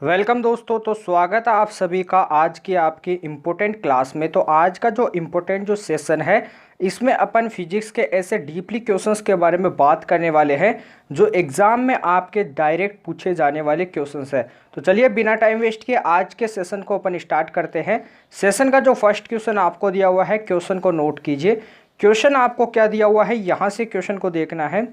Welcome दोस्तों। तो स्वागत है आप सभी का आज की आपकी इम्पोर्टेंट क्लास में। तो आज का जो इम्पोर्टेंट जो सेशन है इसमें अपन फिजिक्स के ऐसे डीपली क्वेश्चंस के बारे में बात करने वाले हैं जो एग्ज़ाम में आपके डायरेक्ट पूछे जाने वाले क्वेश्चंस है। तो चलिए बिना टाइम वेस्ट किए आज के सेशन को अपन स्टार्ट करते हैं। सेशन का जो फर्स्ट क्वेश्चन आपको दिया हुआ है, क्वेश्चन को नोट कीजिए। क्वेश्चन आपको क्या दिया हुआ है, यहाँ से क्वेश्चन को देखना है।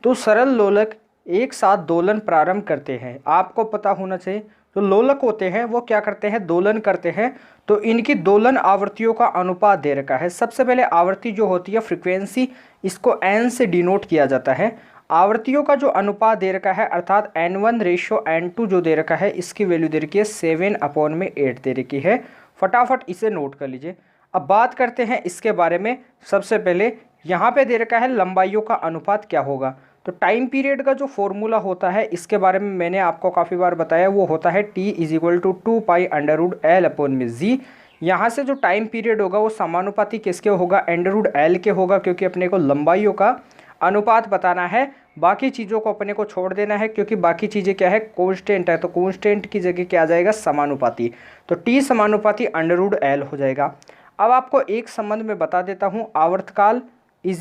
तो सरल लोलक एक साथ दोलन प्रारंभ करते हैं। आपको पता होना चाहिए जो लोलक होते हैं वो क्या करते हैं, दोलन करते हैं। तो इनकी दोलन आवृत्तियों का अनुपात दे रखा है। सबसे पहले आवृत्ति जो होती है फ्रीक्वेंसी, इसको एन से डिनोट किया जाता है। आवृत्तियों का जो अनुपात दे रखा है अर्थात N1:N2 जो दे रखा है, इसकी वैल्यू दे रखी है 7/8 दे रखी है। फटाफट इसे नोट कर लीजिए। अब बात करते हैं इसके बारे में। सबसे पहले यहाँ पे दे रखा है लंबाइयों का अनुपात क्या होगा। तो टाइम पीरियड का जो फॉर्मूला होता है इसके बारे में मैंने आपको काफ़ी बार बताया, वो होता है T = 2π√L/g। यहाँ से जो टाइम पीरियड होगा वो समानुपाती किसके होगा, √L के होगा, क्योंकि अपने को लंबाइयों का अनुपात बताना है। बाकी चीज़ों को अपने को छोड़ देना है क्योंकि बाकी चीज़ें क्या है, कांस्टेंट है। तो कांस्टेंट की जगह क्या आ जाएगा, समानुपाती। तो T समानुपाती √L हो जाएगा। अब आपको एक संबंध में बता देता हूँ, आवर्तकाल =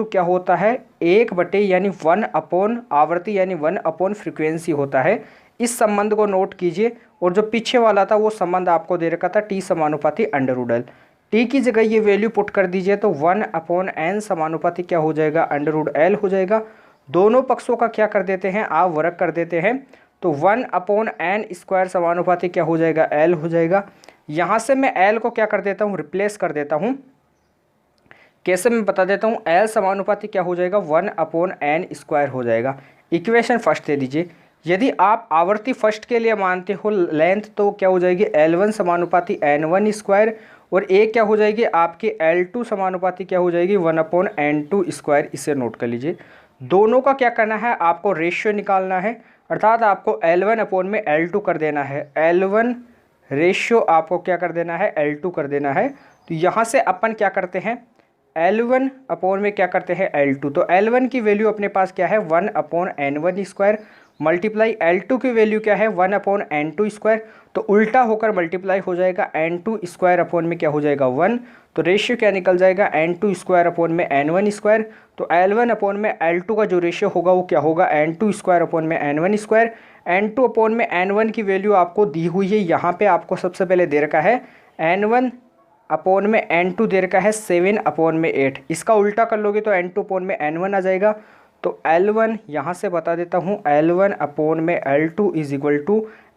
क्या होता है, 1 यानी 1 आवर्ती यानी 1 फ्रीक्वेंसी होता है। इस संबंध को नोट कीजिए। और जो पीछे वाला था वो संबंध आपको दे रखा था T समानुपाती √L। T की जगह ये वैल्यू पुट कर दीजिए तो 1/n समानुपाती क्या हो जाएगा, √L हो जाएगा। दोनों पक्षों का क्या कर देते हैं, आप वर्ग कर देते हैं। तो 1/n² समानुपाती क्या हो जाएगा, L हो जाएगा। यहाँ से मैं L को क्या कर देता हूँ, रिप्लेस कर देता हूँ। कैसे मैं बता देता हूँ, L समानुपाती क्या हो जाएगा, 1/n² हो जाएगा। इक्वेशन फर्स्ट दे दीजिए। यदि आप आवर्ती फर्स्ट के लिए मानते हो लेंथ तो क्या हो जाएगी, L1 समानुपाती n1²। और एक क्या हो जाएगी आपकी L2 समानुपाती क्या हो जाएगी, 1/n2²। इसे नोट कर लीजिए। दोनों का क्या करना है, आपको रेशियो निकालना है। अर्थात आपको L1/L2 कर देना है। L1 रेशियो आपको क्या कर देना है, L2 कर देना है। तो यहाँ से अपन क्या करते हैं, L1 में क्या करते हैं, L2। तो L1 की वैल्यू अपने पास क्या है, 1/n1² मल्टीप्लाई L2 की वैल्यू क्या है, 1/n2²। तो उल्टा होकर मल्टीप्लाई हो जाएगा, n2² में क्या हो जाएगा, 1। तो रेशियो क्या निकल जाएगा, n2² में n1²। तो L1 में L2 का जो रेशियो होगा वो क्या होगा, n2² में n1²। n2 में n1 की वैल्यू आपको दी हुई है। यहाँ पे आपको सबसे पहले दे रखा है n1 में n2 दे रखा है 7/8। इसका उल्टा कर लोगे तो n2 में n1 आ जाएगा। तो L1 यहाँ से बता देता हूँ, L1 में L2 =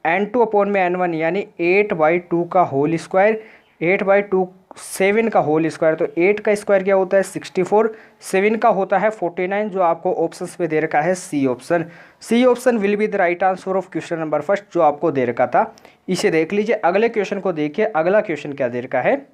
n2 में n1 यानी 8/2 का होल स्क्वायर। 8/2 7 का होल स्क्वायर। तो 8 का स्क्वायर क्या होता है, 64। 7 का होता है 49, जो आपको ऑप्शंस पे दे रखा है C option. C option will be the right answer of question number first, जो आपको दे रखा था। इसे देख लीजिए। अगले क्वेश्चन को देखिए। अगला क्वेश्चन क्या दे रखा है,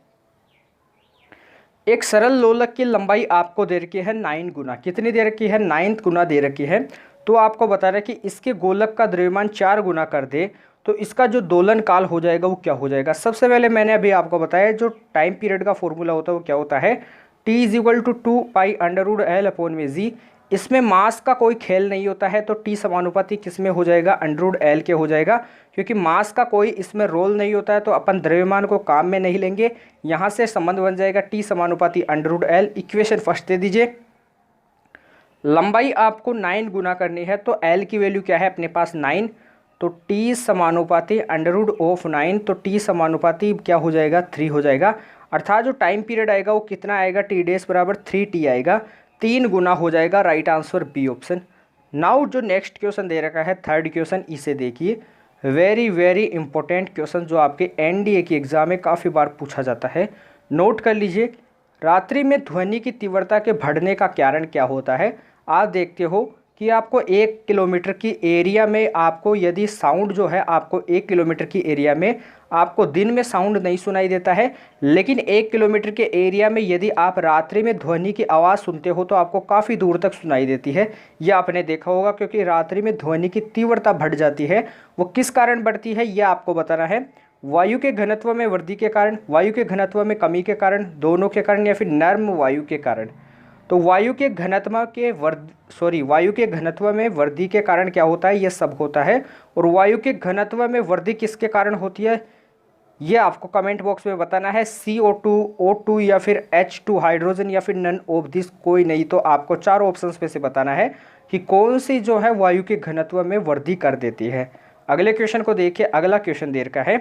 एक सरल लोलक की लंबाई आपको दे रखी है 9 गुना। कितनी दे रखी है, 9 गुना दे रखी है। तो आपको बता रहा है कि इसके गोलक का द्रव्यमान 4 गुना कर दे तो इसका जो दोलन काल हो जाएगा वो क्या हो जाएगा। सबसे पहले मैंने अभी आपको बताया जो टाइम पीरियड का फॉर्मूला होता है वो क्या होता है, T = 2π√L/g। इसमें मास का कोई खेल नहीं होता है। तो T समानुपाती किस में हो जाएगा, √L के हो जाएगा, क्योंकि मास का कोई इसमें रोल नहीं होता है। तो अपन द्रव्यमान को काम में नहीं लेंगे। यहाँ से संबंध बन जाएगा T समानुपाती √L। इक्वेशन फर्स्ट दे दीजिए। लंबाई आपको 9 गुना करनी है तो L की वैल्यू क्या है अपने पास, 9। तो T समानुपाती √9। तो T समानुपाती क्या हो जाएगा, 3 हो जाएगा। अर्थात जो टाइम पीरियड आएगा वो कितना आएगा, T डेज बराबर 3T आएगा। 3 गुना हो जाएगा। Right answer B option. Now जो नेक्स्ट क्वेश्चन दे रखा है थर्ड क्वेश्चन, इसे देखिए। वेरी वेरी इंपॉर्टेंट क्वेश्चन जो आपके NDA की एग्जाम में काफ़ी बार पूछा जाता है। नोट कर लीजिए। रात्रि में ध्वनि की तीव्रता के बढ़ने का कारण क्या होता है। आप देखते हो कि आपको 1 किलोमीटर की एरिया में आपको यदि साउंड जो है, आपको 1 किलोमीटर की एरिया में आपको दिन में साउंड नहीं सुनाई देता है, लेकिन 1 किलोमीटर के एरिया में यदि आप रात्रि में ध्वनि की आवाज़ सुनते हो तो आपको काफ़ी दूर तक सुनाई देती है। यह आपने देखा होगा, क्योंकि रात्रि में ध्वनि की तीव्रता बढ़ जाती है। वो किस कारण बढ़ती है यह आपको बताना है। वायु के घनत्व में वृद्धि के कारण, वायु के घनत्व में कमी के कारण, दोनों के कारण, या फिर नर्म वायु के कारण। तो वायु के घनत्व में वृद्धि के कारण क्या होता है, ये सब होता है। और वायु के घनत्व में वृद्धि किसके कारण होती है, ये आपको कमेंट बॉक्स में बताना है। CO2, O2 या फिर H2 हाइड्रोजन या फिर नन ऑफ दिस, कोई नहीं। तो आपको 4 ऑप्शंस में से बताना है कि कौन सी जो है वायु के घनत्व में वृद्धि कर देती है। अगले क्वेश्चन को देखिए। अगला क्वेश्चन दे रखा है,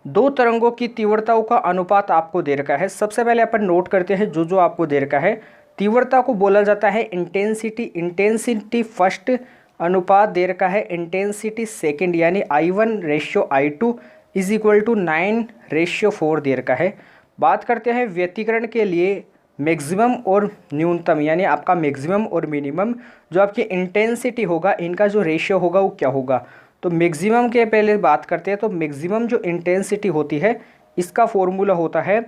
दो तरंगों की तीव्रताओं का अनुपात आपको दे रखा है। सबसे पहले अपन नोट करते हैं जो जो आपको दे रखा है। तीव्रता को बोला जाता है इंटेंसिटी फर्स्ट, अनुपात दे रखा है इंटेंसिटी सेकंड, यानी I1:I2 इज इक्वल टू 9:4 दे रखा है। बात करते हैं व्यतिकरण के लिए मैक्सिमम और न्यूनतम, यानी आपका मैक्सिमम और मिनिमम जो आपकी इंटेंसिटी होगा, इनका जो रेशियो होगा वो क्या होगा। तो मैक्सिमम के पहले बात करते हैं। तो मैक्सिमम जो इंटेंसिटी होती है, इसका फॉर्मूला होता है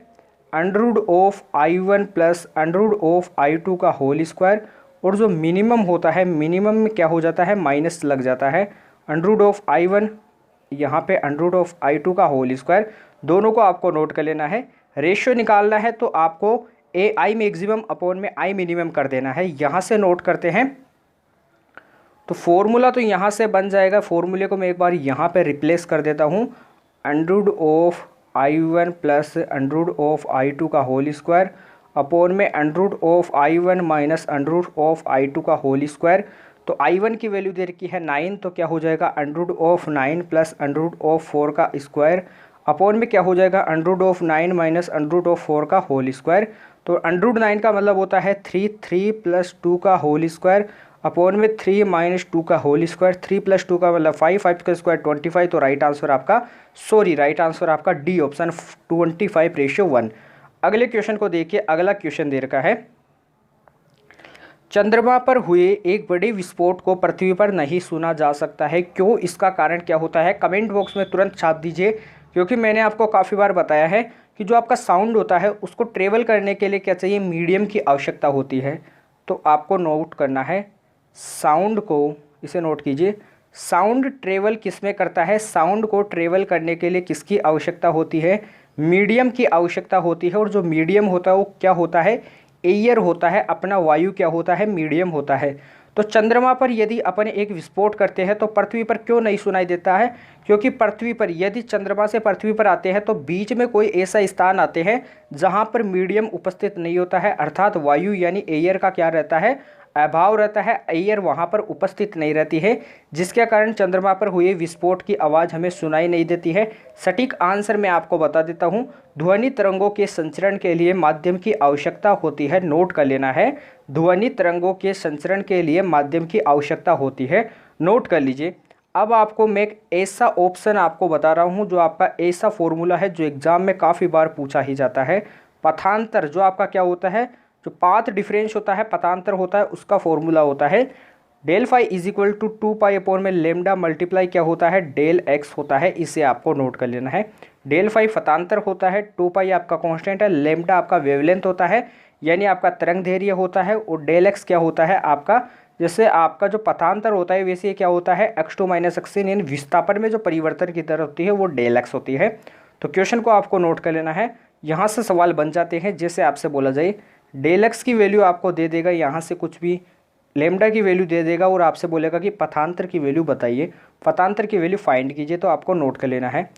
√I1 प्लस √I2 का होल स्क्वायर। और जो मिनिमम होता है, मिनिमम में क्या हो जाता है, माइनस लग जाता है √I1 यहाँ पे √I2 का होल स्क्वायर। दोनों को आपको नोट कर लेना है। रेशियो निकालना है तो आपको I मैक्सिमम अपॉन में I मिनिमम कर देना है। यहाँ से नोट करते हैं तो फॉर्मूला तो यहाँ से बन जाएगा। फॉर्मूले को मैं एक बार यहाँ पे रिप्लेस कर देता हूँ, √I1 प्लस √I2 का होल स्क्वायर अपॉन में √I1 माइनस √I2 का होल स्क्वायर। तो I1 की वैल्यू दे रखी है 9, तो क्या हो जाएगा √9 प्लस √4 का स्क्वायर अपॉन में क्या हो जाएगा √9 माइनस √4 का होल स्क्वायर। तो √9 का मतलब होता है 3 प्लस 2 का होल स्क्वायर अपॉन में 3 माइनस 2 का होल स्क्वायर। 3 प्लस 2 का मतलब 5 का स्क्वायर 25। तो राइट आंसर आपका डी ऑप्शन 25:1। अगले क्वेश्चन को देखिए। अगला क्वेश्चन दे रखा है, चंद्रमा पर हुए एक बड़े विस्फोट को पृथ्वी पर नहीं सुना जा सकता है, क्यों, इसका कारण क्या होता है। कमेंट बॉक्स में तुरंत छाप दीजिए, क्योंकि मैंने आपको काफ़ी बार बताया है कि जो आपका साउंड होता है उसको ट्रेवल करने के लिए क्या चाहिए, मीडियम की आवश्यकता होती है। तो आपको नोट करना है साउंड को, इसे नोट कीजिए। साउंड ट्रेवल किस में करता है, साउंड को ट्रेवल करने के लिए किसकी आवश्यकता होती है, मीडियम की आवश्यकता होती है। और जो मीडियम होता है वो क्या होता है, एयर होता है। अपना वायु क्या होता है, मीडियम होता है। तो चंद्रमा पर यदि अपन एक विस्फोट करते हैं तो पृथ्वी पर क्यों नहीं सुनाई देता है, क्योंकि पृथ्वी पर यदि चंद्रमा से पृथ्वी पर आते हैं तो बीच में कोई ऐसा स्थान आते हैं जहां पर मीडियम उपस्थित नहीं होता है, अर्थात वायु यानी एयर का क्या रहता है, अभाव रहता है। एयर वहां पर उपस्थित नहीं रहती है, जिसके कारण चंद्रमा पर हुए विस्फोट की आवाज़ हमें सुनाई नहीं देती है। सटीक आंसर मैं आपको बता देता हूं, ध्वनि तरंगों के संचरण के लिए माध्यम की आवश्यकता होती है। नोट कर लेना है, ध्वनि तरंगों के संचरण के लिए माध्यम की आवश्यकता होती है, नोट कर लीजिए। अब आपको मैं एक ऐसा ऑप्शन आपको बता रहा हूँ जो आपका ऐसा फॉर्मूला है जो एग्जाम में काफ़ी बार पूछा ही जाता है। पथांतर जो आपका क्या होता है, जो पाथ डिफरेंस होता है, पथांतर होता है, उसका फॉर्मूला होता है del phi is equal to 2 upon में लेमडा मल्टीप्लाई क्या होता है, डेल एक्स होता है। इसे आपको नोट कर लेना है। डेल फाई पथांतर होता है, 2 आपका कांस्टेंट है, लेमडा आपका वेवलेंथ होता है यानी आपका तरंग दैर्घ्य होता है, और डेल एक्स क्या होता है आपका, जैसे आपका जो पथांतर होता है वैसे क्या होता है x2 - x यानी विस्थापन में जो परिवर्तन की दर होती है वो डेल एक्स होती है। तो क्वेश्चन को आपको नोट कर लेना है। यहाँ से सवाल बन जाते हैं, जैसे आपसे बोला जाए डेल एक्स की वैल्यू आपको दे देगा, यहाँ से कुछ भी लेमडा की वैल्यू दे देगा और आपसे बोलेगा कि पथांतर की वैल्यू बताइए, पथांतर की वैल्यू फाइंड कीजिए। तो आपको नोट कर लेना है।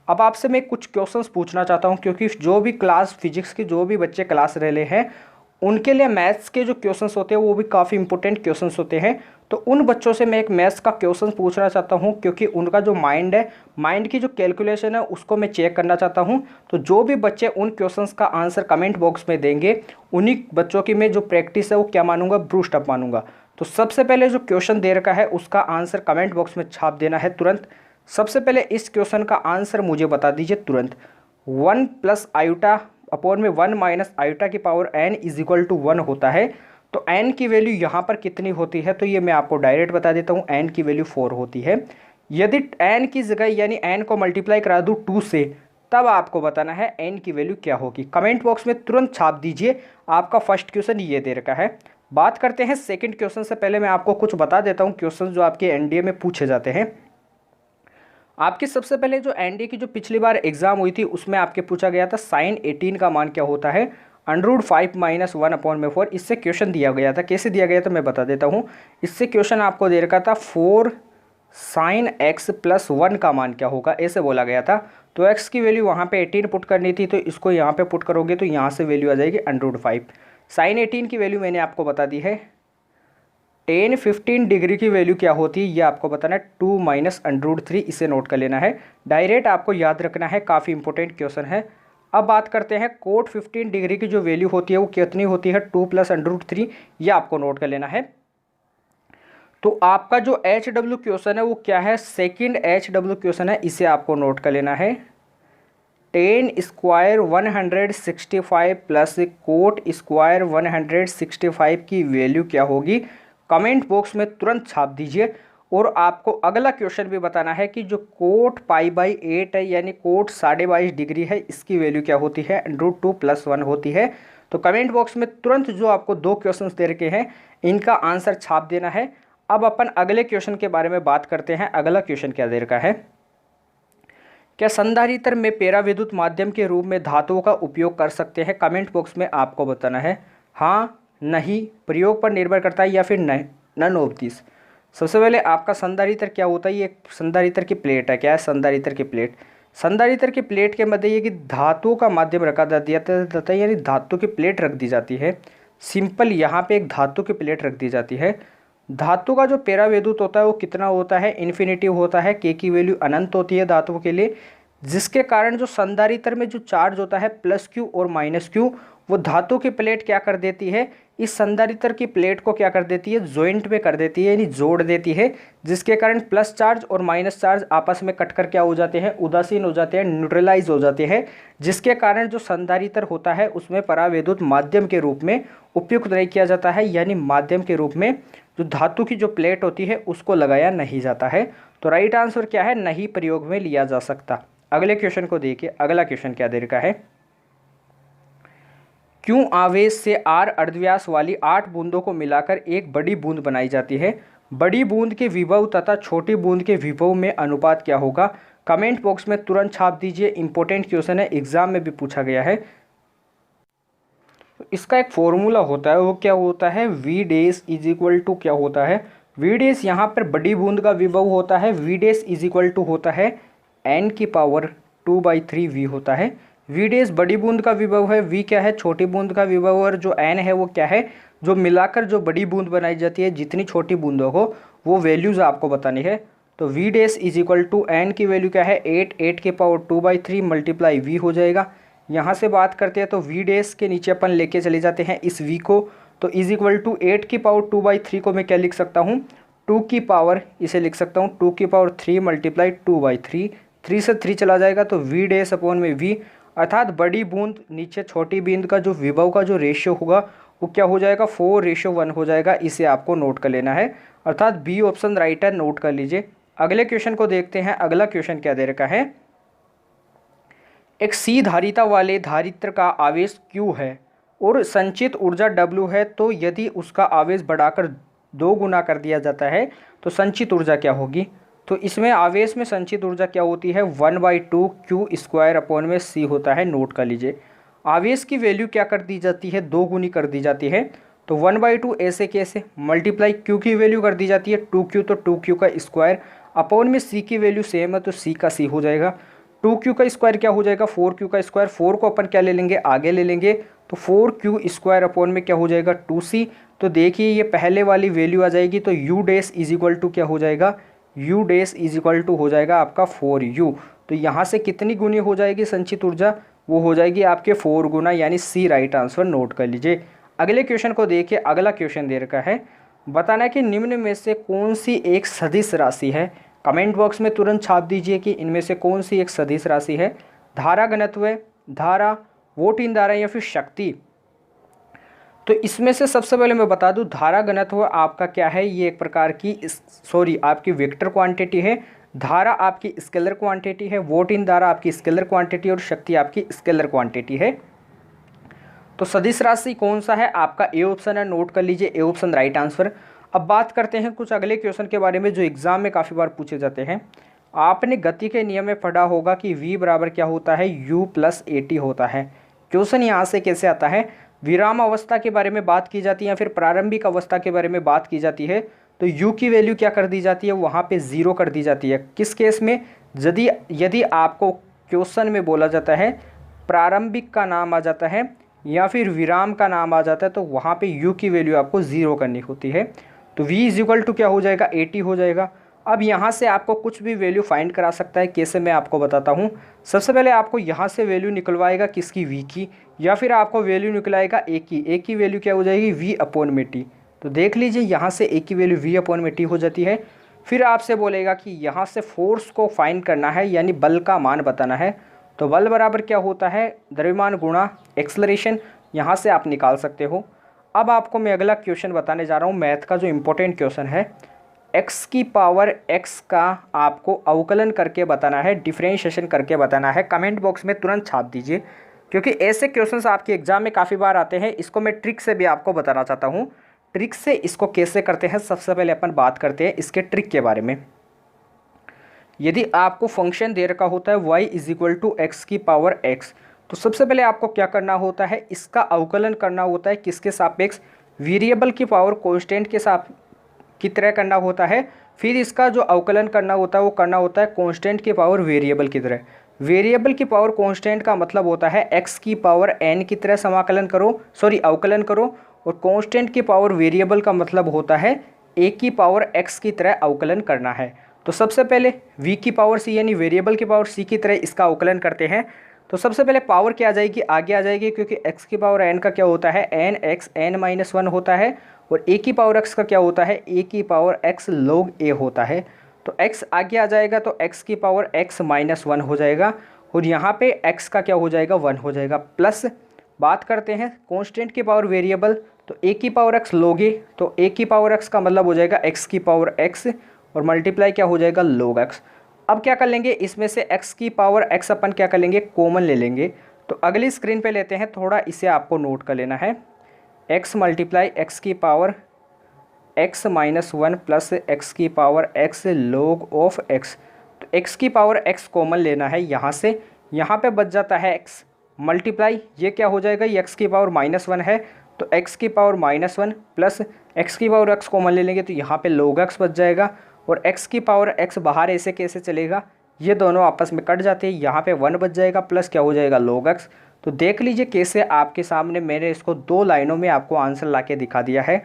अब आपसे मैं कुछ क्वेश्चंस पूछना चाहता हूँ, क्योंकि जो भी क्लास फिजिक्स की जो भी बच्चे क्लास रहे हैं उनके लिए मैथ्स के जो क्वेश्चंस होते हैं वो भी काफ़ी इंपॉर्टेंट क्वेश्चंस होते हैं। तो उन बच्चों से मैं एक मैथ्स का क्वेश्चन पूछना चाहता हूं, क्योंकि उनका जो माइंड है, माइंड की जो कैलकुलेशन है उसको मैं चेक करना चाहता हूं। तो जो भी बच्चे उन क्वेश्चंस का आंसर कमेंट बॉक्स में देंगे, उन्हीं बच्चों की मैं जो प्रैक्टिस है वो क्या मानूंगा, बूस्ट अप मानूंगा। तो सबसे पहले जो क्वेश्चन दे रखा है उसका आंसर कमेंट बॉक्स में छाप देना है तुरंत। सबसे पहले इस क्वेश्चन का आंसर मुझे बता दीजिए तुरंत। 1 प्लस आयोटा अपॉन में 1 माइनस आयोटा की power n is equal to 1 होता है। तो n की वैल्यू यहाँ पर कितनी होती है, तो ये मैं आपको डायरेक्ट बता देता हूँ, n की वैल्यू 4 होती है। यदि n की जगह यानी n को मल्टीप्लाई करा दूँ 2 से, तब आपको बताना है n की वैल्यू क्या होगी। कमेंट बॉक्स में तुरंत छाप दीजिए। आपका फर्स्ट क्वेश्चन ये दे रखा है। बात करते हैं सेकंड क्वेश्चन से पहले मैं आपको कुछ बता देता हूँ क्वेश्चन जो आपके एनडीए में पूछे जाते हैं। आपकी सबसे पहले जो एनडीए की जो पिछली बार एग्जाम हुई थी उसमें आपके पूछा गया था साइन 18 का मान क्या होता है। √5 - 1/4 इससे क्वेश्चन दिया गया था। कैसे दिया गया था मैं बता देता हूँ। इससे क्वेश्चन आपको दे रखा था 4 sin x + 1 का मान क्या होगा, ऐसे बोला गया था। तो x की वैल्यू वहाँ पे 18 पुट करनी थी, तो इसको यहाँ पे पुट करोगे तो यहाँ से वैल्यू आ जाएगी √5। sin 18 की वैल्यू मैंने आपको बता दी है। tan 15 डिग्री की वैल्यू क्या होती है ये आपको बताना है, 2 - √3, इसे नोट कर लेना है। डायरेक्ट आपको याद रखना है, काफ़ी इंपॉर्टेंट क्वेश्चन है। अब बात करते हैं cot 15 डिग्री की जो वैल्यू होती है वो कितनी होती है, 2 + √3, ये आपको नोट कर लेना है। तो आपका जो HW क्वेश्चन है वो क्या है, सेकंड HW क्वेश्चन है, इसे आपको नोट कर लेना है। tan square 165 plus cot square 165 की वैल्यू क्या होगी, कमेंट बॉक्स में तुरंत छाप दीजिए। और आपको अगला क्वेश्चन भी बताना है कि जो cot π/8 है यानी cot 22.5 डिग्री है, इसकी वैल्यू क्या होती है, √2 + 1 होती है। तो कमेंट बॉक्स में तुरंत जो आपको 2 क्वेश्चंस दे रखे हैं इनका आंसर छाप देना है। अब अपन अगले क्वेश्चन के बारे में बात करते हैं। अगला क्वेश्चन क्या दे रखा है, क्या संधारित्र में पैराविद्युत माध्यम के रूप में धातुओं का उपयोग कर सकते हैं, कमेंट बॉक्स में आपको बताना है। हाँ, नहीं, प्रयोग पर निर्भर करता है या फिर नहीं, नन ऑफ दिस। सबसे पहले आपका संधारित्र क्या होता है, ये संधारित्र की प्लेट है। क्या है संधारित्र की प्लेट, संधारित्र की प्लेट के मध्य ये कि धातुओं का माध्यम रखा जाता है, यानी धातु की प्लेट रख दी जाती है। सिंपल यहाँ पे एक धातु की प्लेट रख दी जाती है। धातु का जो पैराविद्युत होता है वो कितना होता है, इन्फिनिटिव होता है, के की वैल्यू अनंत होती है धातुओं के लिए, जिसके कारण जो संधारित्र में जो चार्ज होता है +Q और -Q, वो धातु की प्लेट क्या कर देती है, इस संधारित्र की प्लेट को क्या कर देती है, जॉइंट में कर देती है, यानी जोड़ देती है, जिसके कारण प्लस चार्ज और माइनस चार्ज आपस में कटकर क्या हो जाते हैं, उदासीन हो जाते हैं, न्यूट्रलाइज हो जाते हैं, जिसके कारण जो संधारित्र होता है उसमें परावैद्युत माध्यम के रूप में उपयुक्त नहीं किया जाता है, यानी माध्यम के रूप में जो धातु की जो प्लेट होती है उसको लगाया नहीं जाता है। तो राइट आंसर क्या है, नहीं प्रयोग में लिया जा सकता। अगले क्वेश्चन को देखिए। अगला क्वेश्चन क्या दे रखा है, क्यों आवेश से r अर्धव्यास वाली 8 बूंदों को मिलाकर एक बड़ी बूंद बनाई जाती है, बड़ी बूंद के विभव तथा छोटी बूंद के विभव में अनुपात क्या होगा, कमेंट बॉक्स में तुरंत छाप दीजिए। इंपॉर्टेंट क्वेश्चन है, एग्जाम में भी पूछा गया है। इसका एक फॉर्मूला होता है, वो क्या होता है, V dash is equal to क्या होता है, V डैश यहाँ पर बड़ी बूंद का विभव होता है, V dash is equal to होता है n की पावर 2/3 V होता है। V डैश बड़ी बूंद का विभव है, V क्या है, छोटी बूंद का विभव, और जो n है वो क्या है, जो मिलाकर जो बड़ी बूंद बनाई जाती है, जितनी छोटी बूंदों को वो वैल्यूज़ आपको बतानी है। तो V dash is equal to n की वैल्यू क्या है, 8 की पावर 2/3 मल्टीप्लाई V हो जाएगा। यहाँ से बात करते हैं तो V डैश के नीचे अपन लेके चले जाते हैं इस V को, तो इज इक्वल टू 8 की पावर 2/3 को मैं क्या लिख सकता हूँ, 2 की पावर, इसे लिख सकता हूँ 2 की पावर 3 मल्टीप्लाई 2/3, 3 से 3 चला जाएगा तो V डैश अपॉन में V, अर्थात बड़ी बूंद नीचे छोटी बूंद का जो विभव का जो रेशियो होगा वो क्या हो जाएगा, 4:1 हो जाएगा। इसे आपको नोट कर लेना है, अर्थात बी ऑप्शन राइट है, नोट कर लीजिए। अगले क्वेश्चन को देखते हैं। अगला क्वेश्चन क्या दे रखा है, एक सी धारिता वाले धारित्र का आवेश Q है और संचित ऊर्जा W है, तो यदि उसका आवेश बढ़ाकर 2 गुना कर दिया जाता है तो संचित ऊर्जा क्या होगी। तो इसमें आवेश में संचित ऊर्जा क्या होती है, 1/2 Q² अपॉन में C होता है, नोट कर लीजिए। आवेश की वैल्यू क्या कर दी जाती है, 2 गुनी कर दी जाती है, तो 1/2 ऐसे कैसे, मल्टीप्लाई Q की वैल्यू कर दी जाती है 2Q, तो 2Q का स्क्वायर अपॉन में C की वैल्यू सेम है तो C का C हो जाएगा। 2Q का स्क्वायर क्या हो जाएगा, 4Q का स्क्वायर, 4 को अपन क्या ले लेंगे, आगे ले लेंगे, तो 4Q² अपॉन में क्या हो जाएगा, 2C। तो देखिए ये पहले वाली वैल्यू आ जाएगी, तो U dash is equal to क्या हो जाएगा, U dash is equal to हो जाएगा आपका 4U। तो यहाँ से कितनी गुनी हो जाएगी संचित ऊर्जा, वो हो जाएगी आपके 4 गुना, यानी C राइट आंसर, नोट कर लीजिए। अगले क्वेश्चन को देखिए। अगला क्वेश्चन दे रखा है, बताना कि निम्न में से कौन सी एक सदिश राशि है, कमेंट बॉक्स में तुरंत छाप दीजिए कि इनमें से कौन सी एक सदिश राशि है, धारा घनत्व, धारा, वोल्ट धारा या फिर शक्ति। तो इसमें से सबसे पहले मैं बता दूं, धारा घनत्व आपका क्या है, ये एक प्रकार की आपकी वेक्टर क्वांटिटी है, धारा आपकी स्केलर क्वांटिटी है, वोल्ट धारा आपकी स्केलर क्वांटिटी और शक्ति आपकी स्केलर क्वांटिटी है। तो सदिश राशि कौन सा है, आपका ए ऑप्शन है, नोट कर लीजिए, ए ऑप्शन राइट आंसर। अब बात करते हैं कुछ अगले क्वेश्चन के बारे में जो एग्जाम में काफ़ी बार पूछे जाते हैं। आपने गति के नियम में पढ़ा होगा कि V बराबर क्या होता है, U + AT होता है। क्वेश्चन यहाँ से कैसे आता है, विराम अवस्था के बारे में बात की जाती है या फिर प्रारंभिक अवस्था के बारे में बात की जाती है, तो u की वैल्यू क्या कर दी जाती है, वहाँ पे 0 कर दी जाती है। किस केस में, यदि आपको क्वेश्चन में बोला जाता है प्रारंभिक का नाम आ जाता है या फिर विराम का नाम आ जाता है, तो वहाँ पे u की वैल्यू आपको 0 करनी होती है। तो v इजिकल टू क्या हो जाएगा, 80 हो जाएगा। अब यहाँ से आपको कुछ भी वैल्यू फाइंड करा सकता है, कैसे मैं आपको बताता हूँ। सबसे पहले आपको यहाँ से वैल्यू निकलवाएगा किसकी, v की, या फिर आपको वैल्यू निकलाएगा a की। a की वैल्यू क्या हो जाएगी, v अपॉन में t। तो देख लीजिए यहाँ से a की वैल्यू v अपॉन में t हो जाती है। फिर आपसे बोलेगा कि यहाँ से फोर्स को फाइंड करना है, यानी बल का मान बताना है। तो बल बराबर क्या होता है, द्रव्यमान गुणा एक्सलरेशन, यहाँ से आप निकाल सकते हो। अब आपको मैं अगला क्वेश्चन बताने जा रहा हूँ, मैथ का जो इम्पोर्टेंट क्वेश्चन है। x की पावर x का आपको अवकलन करके बताना है, डिफरेंशिएशन करके बताना है। कमेंट बॉक्स में तुरंत छाप दीजिए, क्योंकि ऐसे क्वेश्चंस आपके एग्जाम में काफ़ी बार आते हैं। इसको मैं ट्रिक से भी आपको बताना चाहता हूँ। ट्रिक से इसको कैसे करते हैं, सबसे पहले अपन बात करते हैं इसके ट्रिक के बारे में। यदि आपको फंक्शन दे रखा होता है y is equal to x की पावर x, तो सबसे पहले आपको क्या करना होता है, इसका अवकलन करना होता है किसके सापेक्ष, वेरिएबल की पावर कांस्टेंट के साथ की तरह करना होता है। फिर इसका जो अवकलन करना होता है वो करना होता है कांस्टेंट की पावर वेरिएबल की तरह। वेरिएबल की पावर कांस्टेंट का मतलब होता है x की पावर n की तरह समाकलन करो, अवकलन करो। और कांस्टेंट की पावर वेरिएबल का मतलब होता है a की पावर x की तरह अवकलन करना है। तो सबसे पहले v की पावर c यानी वेरिएबल की पावर c की तरह इसका अवकलन करते हैं। तो सबसे पहले पावर क्या आ जाएगी, आगे आ जाएगी, क्योंकि x की पावर n का क्या होता है, n x n-1 होता है। और a की पावर x का क्या होता है, a की पावर x log a होता है। तो x आगे आ जाएगा, तो x की पावर x-1 हो जाएगा। और यहाँ पे x का क्या हो जाएगा, 1 हो जाएगा। प्लस बात करते हैं कांस्टेंट की पावर वेरिएबल, तो a की पावर x log a, तो a की पावर x का मतलब हो जाएगा x की पावर x और मल्टीप्लाई क्या हो जाएगा, log x। अब क्या कर लेंगे, इसमें से x की पावर x अपन क्या कर लेंगे, कॉमन ले लेंगे। तो अगली स्क्रीन पे लेते हैं, थोड़ा इसे आपको नोट कर लेना है। x मल्टीप्लाई x की पावर x-1 प्लस x की power x log of x। तो x की पावर x कॉमन लेना है यहाँ से, यहाँ पे बच जाता है x मल्टीप्लाई, ये क्या हो जाएगा, ये x की पावर -1 है, तो x की पावर -1 प्लस x की पावर x कॉमन ले लेंगे, तो यहाँ पे log x बच जाएगा। और x की पावर x बाहर ऐसे कैसे चलेगा, ये दोनों आपस में कट जाते हैं, यहाँ पे 1 बच जाएगा, प्लस क्या हो जाएगा, log x। तो देख लीजिए कैसे आपके सामने मैंने इसको 2 लाइनों में आपको आंसर ला के दिखा दिया है।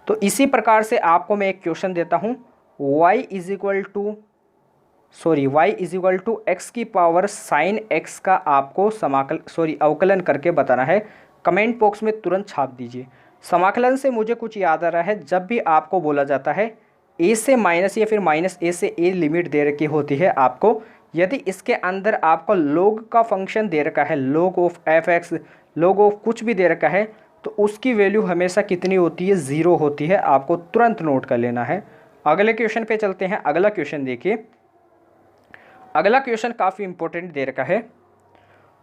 तो इसी प्रकार से आपको मैं एक क्वेश्चन देता हूँ, y is equal to x की पावर साइन x का आपको अवकलन करके बताना है। कमेंट बॉक्स में तुरंत छाप दीजिए। समाकलन से मुझे कुछ याद आ रहा है, जब भी आपको बोला जाता है a से माइनस या फिर -a से a लिमिट दे रखी होती है आपको, यदि इसके अंदर आपको log का फंक्शन दे रखा है, log of f(x), log of कुछ भी दे रखा है, तो उसकी वैल्यू हमेशा कितनी होती है, 0 होती है। आपको तुरंत नोट कर लेना है। अगले क्वेश्चन पे चलते हैं। अगला क्वेश्चन देखिए, अगला क्वेश्चन काफ़ी इंपॉर्टेंट दे रखा है।